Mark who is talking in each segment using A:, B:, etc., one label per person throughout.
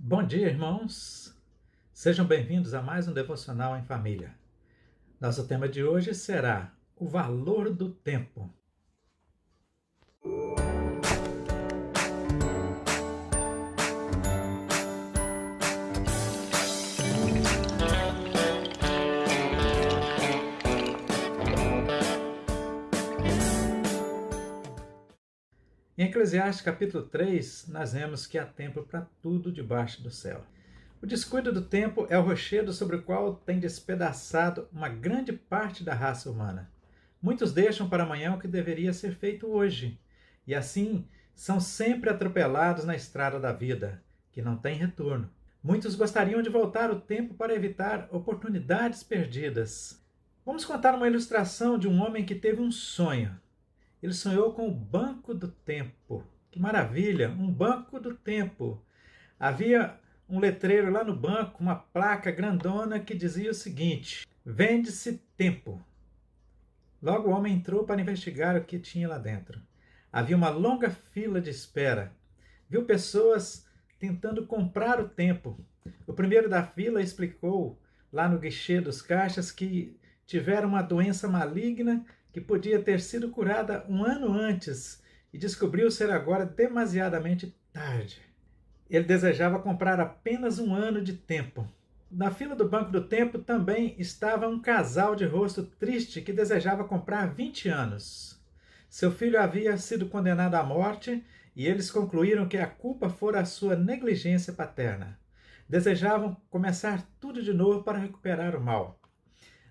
A: Bom dia, irmãos. Sejam bem-vindos a mais um Devocional em Família. Nosso tema de hoje será o valor do tempo. Em Eclesiastes capítulo 3, nós vemos que há tempo para tudo debaixo do céu. O descuido do tempo é o rochedo sobre o qual tem despedaçado uma grande parte da raça humana. Muitos deixam para amanhã o que deveria ser feito hoje, e assim são sempre atropelados na estrada da vida, que não tem retorno. Muitos gostariam de voltar o tempo para evitar oportunidades perdidas. Vamos contar uma ilustração de um homem que teve um sonho. Ele sonhou com o banco do tempo. Que maravilha! Um banco do tempo. Havia um letreiro lá no banco, uma placa grandona que dizia o seguinte: vende-se tempo. Logo o homem entrou para investigar o que tinha lá dentro. Havia uma longa fila de espera. Viu pessoas tentando comprar o tempo. O primeiro da fila explicou lá no guichê dos caixas que tiveram uma doença maligna que podia ter sido curada um ano antes e descobriu ser agora demasiadamente tarde. Ele desejava comprar apenas um ano de tempo. Na fila do banco do tempo também estava um casal de rosto triste que desejava comprar 20 anos. Seu filho havia sido condenado à morte e eles concluíram que a culpa fora a sua negligência paterna. Desejavam começar tudo de novo para recuperar o mal.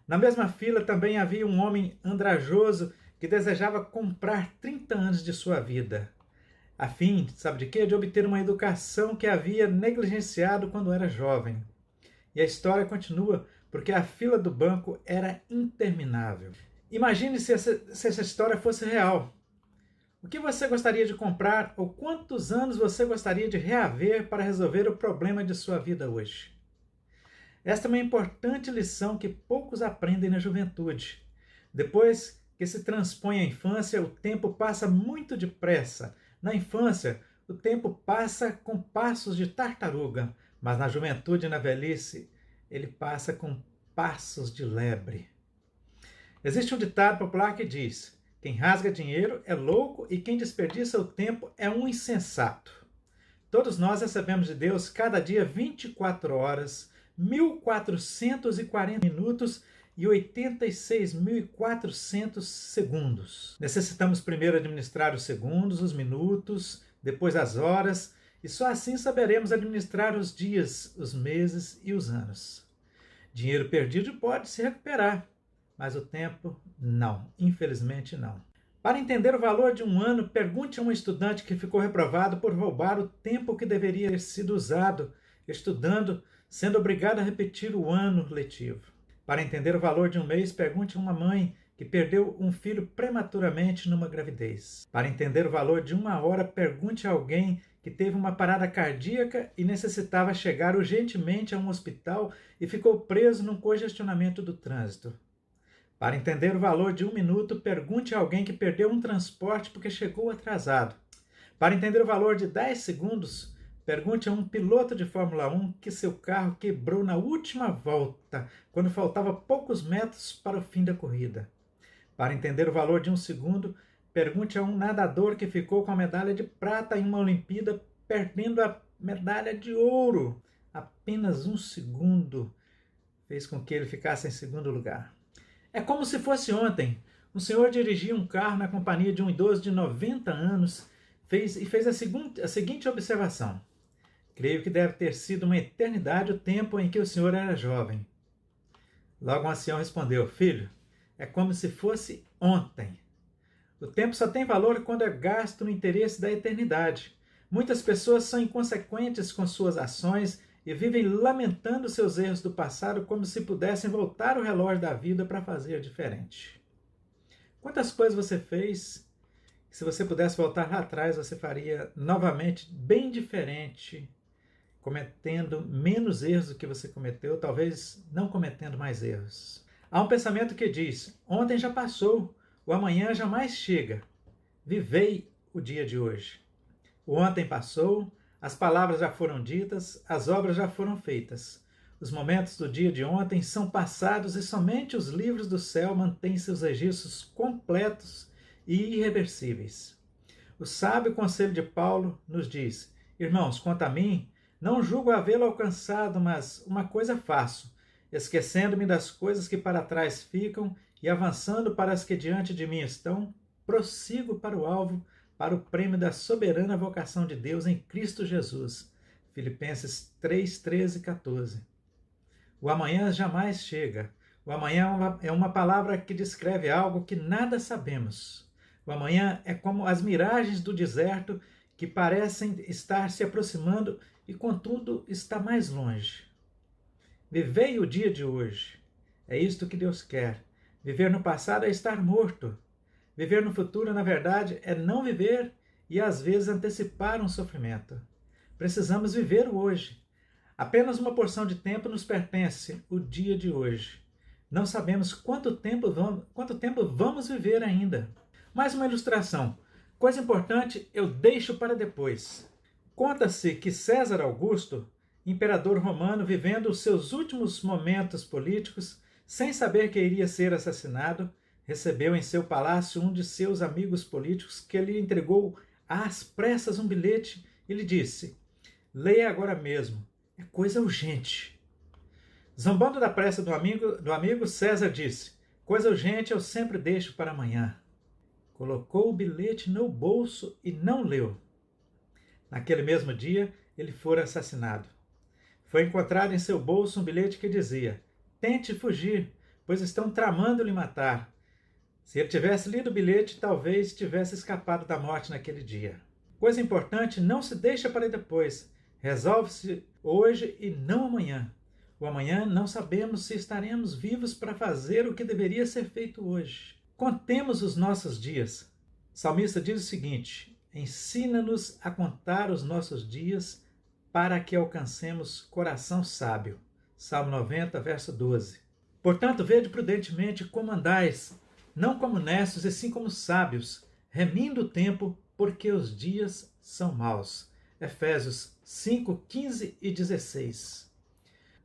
A: Na mesma fila também havia um homem andrajoso que desejava comprar 30 anos de sua vida, a fim, sabe de quê? De obter uma educação que havia negligenciado quando era jovem. E a história continua, porque a fila do banco era interminável. Imagine se essa história fosse real. O que você gostaria de comprar ou quantos anos você gostaria de reaver para resolver o problema de sua vida hoje? Esta é uma importante lição que poucos aprendem na juventude. Depois que se transpõe a infância, o tempo passa muito depressa. Na infância, o tempo passa com passos de tartaruga, mas na juventude e na velhice, ele passa com passos de lebre. Existe um ditado popular que diz: quem rasga dinheiro é louco e quem desperdiça o tempo é um insensato. Todos nós recebemos de Deus cada dia 24 horas, 1.440 minutos e 86.400 segundos. Necessitamos primeiro administrar os segundos, os minutos, depois as horas, e só assim saberemos administrar os dias, os meses e os anos. Dinheiro perdido pode se recuperar, mas o tempo não, infelizmente não. Para entender o valor de um ano, pergunte a um estudante que ficou reprovado por roubar o tempo que deveria ter sido usado estudando, sendo obrigado a repetir o ano letivo. Para entender o valor de um mês, pergunte a uma mãe que perdeu um filho prematuramente numa gravidez. Para entender o valor de uma hora, pergunte a alguém que teve uma parada cardíaca e necessitava chegar urgentemente a um hospital e ficou preso num congestionamento do trânsito. Para entender o valor de um minuto, pergunte a alguém que perdeu um transporte porque chegou atrasado. Para entender o valor de 10 segundos, pergunte a um piloto de Fórmula 1 que seu carro quebrou na última volta, quando faltava poucos metros para o fim da corrida. Para entender o valor de um segundo, pergunte a um nadador que ficou com a medalha de prata em uma Olimpíada, perdendo a medalha de ouro. Apenas um segundo fez com que ele ficasse em segundo lugar. É como se fosse ontem. Um senhor dirigia um carro na companhia de um idoso de 90 anos e fez a seguinte observação: creio que deve ter sido uma eternidade o tempo em que o senhor era jovem. Logo o ancião respondeu: filho, é como se fosse ontem. O tempo só tem valor quando é gasto no interesse da eternidade. Muitas pessoas são inconsequentes com suas ações e vivem lamentando seus erros do passado como se pudessem voltar o relógio da vida para fazer diferente. Quantas coisas você fez que, se você pudesse voltar lá atrás, você faria novamente bem diferente, cometendo menos erros do que você cometeu, talvez não cometendo mais erros. Há um pensamento que diz: ontem já passou, o amanhã jamais chega. Vivei o dia de hoje. O ontem passou, As palavras já foram ditas, as obras já foram feitas. Os momentos do dia de ontem são passados e somente os livros do céu mantêm seus registros completos e irreversíveis. O sábio conselho de Paulo nos diz: irmãos, quanto a mim, não julgo havê-lo alcançado, mas uma coisa faço, esquecendo-me das coisas que para trás ficam e avançando para as que diante de mim estão, prossigo para o alvo, para o prêmio da soberana vocação de Deus em Cristo Jesus. Filipenses 3, 13 e 14. O amanhã jamais chega. O amanhã é uma palavra que descreve algo que nada sabemos. O amanhã é como as miragens do deserto que parecem estar se aproximando e, contudo, está mais longe. Vivei o dia de hoje. É isto que Deus quer. Viver no passado é estar morto. Viver no futuro, na verdade, é não viver e, às vezes, antecipar um sofrimento. Precisamos viver o hoje. Apenas uma porção de tempo nos pertence, o dia de hoje. Não sabemos quanto tempo vamos viver ainda. Mais uma ilustração. Coisa importante eu deixo para depois. Conta-se que César Augusto, imperador romano, vivendo os seus últimos momentos políticos, sem saber que iria ser assassinado, recebeu em seu palácio um de seus amigos políticos que lhe entregou às pressas um bilhete e lhe disse: leia agora mesmo, é coisa urgente. Zombando da pressa do amigo, César disse: coisa urgente eu sempre deixo para amanhã. Colocou o bilhete no bolso e não leu. Naquele mesmo dia, ele fora assassinado. Foi encontrado em seu bolso um bilhete que dizia: tente fugir, pois estão tramando lhe matar. Se ele tivesse lido o bilhete, talvez tivesse escapado da morte naquele dia. Coisa importante não se deixa para depois. Resolve-se hoje e não amanhã. O amanhã não sabemos se estaremos vivos para fazer o que deveria ser feito hoje. Contemos os nossos dias. O salmista diz o seguinte: ensina-nos a contar os nossos dias para que alcancemos coração sábio. Salmo 90, verso 12. Portanto, vede prudentemente como andais, não como necios, e sim como sábios, remindo o tempo, porque os dias são maus. Efésios 5, 15 e 16.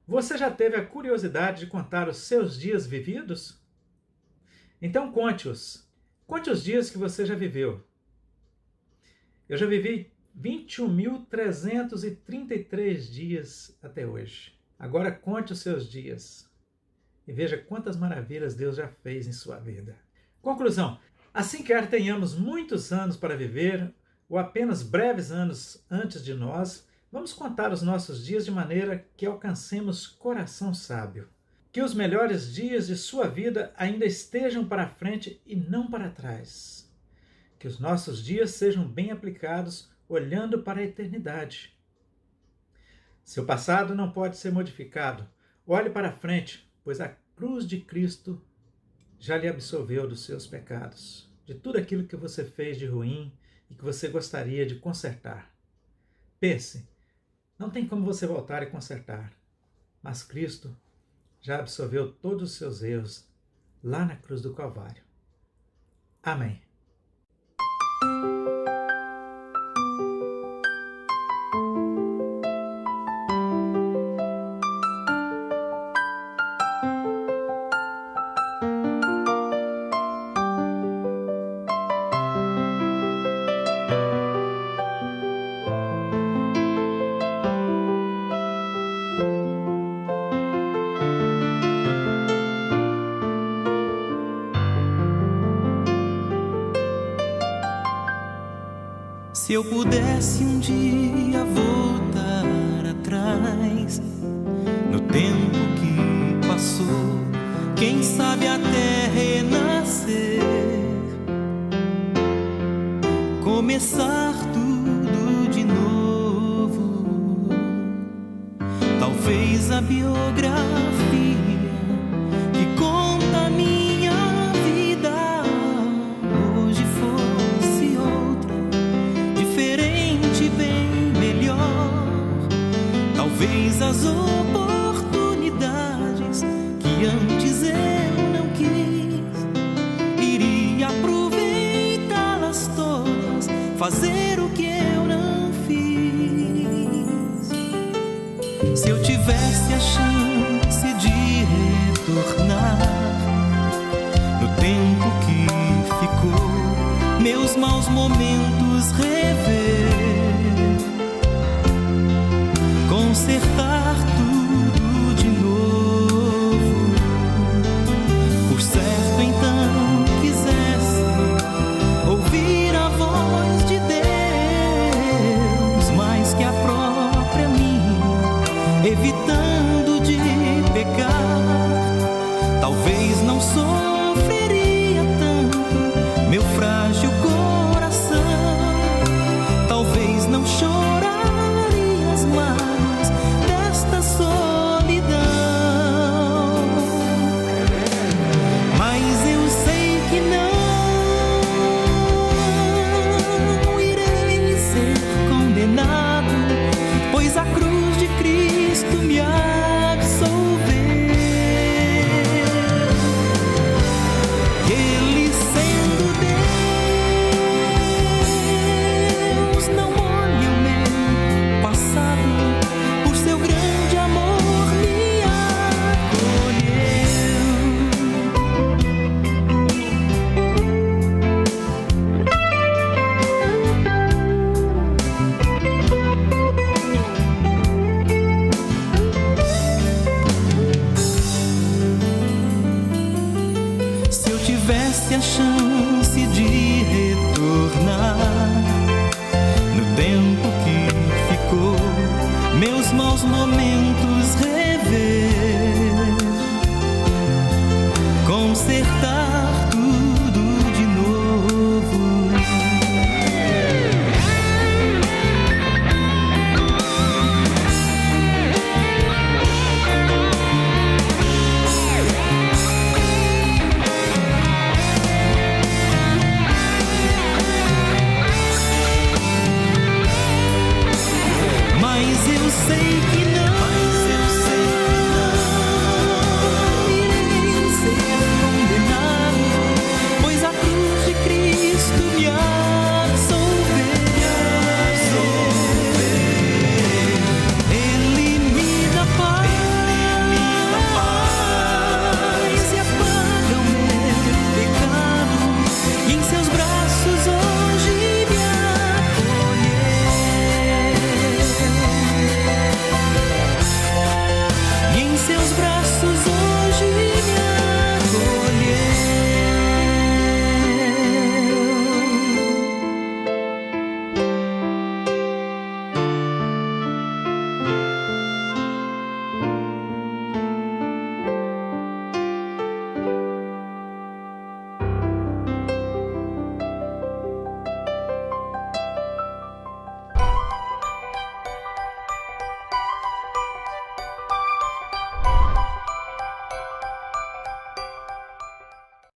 A: Você já teve a curiosidade de contar os seus dias vividos? Então conte-os. Conte os dias que você já viveu. Eu já vivi 21.333 dias até hoje. Agora conte os seus dias e veja quantas maravilhas Deus já fez em sua vida. Conclusão: assim quer tenhamos muitos anos para viver ou apenas breves anos antes de nós, vamos contar os nossos dias de maneira que alcancemos coração sábio. Que os melhores dias de sua vida ainda estejam para frente e não para trás. Que os nossos dias sejam bem aplicados, olhando para a eternidade. Seu passado não pode ser modificado. Olhe para frente, pois a cruz de Cristo já lhe absolveu dos seus pecados, de tudo aquilo que você fez de ruim e que você gostaria de consertar. Pense, não tem como você voltar e consertar, mas Cristo já absolveu todos os seus erros lá na cruz do Calvário. Amém.
B: Se eu pudesse um dia voltar atrás, no tempo que passou, quem sabe até renascer, começar tudo de novo, talvez a biografia que conta a minha vida hoje fosse outra, diferente, bem melhor. Talvez as oportunidades que antes eu não quis, iria aproveitá-las todas, fazer o que eu não fiz. Se eu tivesse a chance de retornar no tempo que ficou, meus maus momentos rever, consertar tudo de novo, por certo então quisesse ouvir a voz de Deus mais que a própria minha, evitando de pecar, talvez não sofreria tanto meu frágil coração, talvez não choraria as mágoas desta solidão. Mas eu sei que não irei ser condenado, pois a cruz de Cristo me absolveu. Ele sendo Deus não olha o meu passado, por seu grande amor me acolheu. Se eu tivesse a chance de retornar no tempo que ficou, meus maus momentos rever, consertar tudo de novo. Mas eu sei que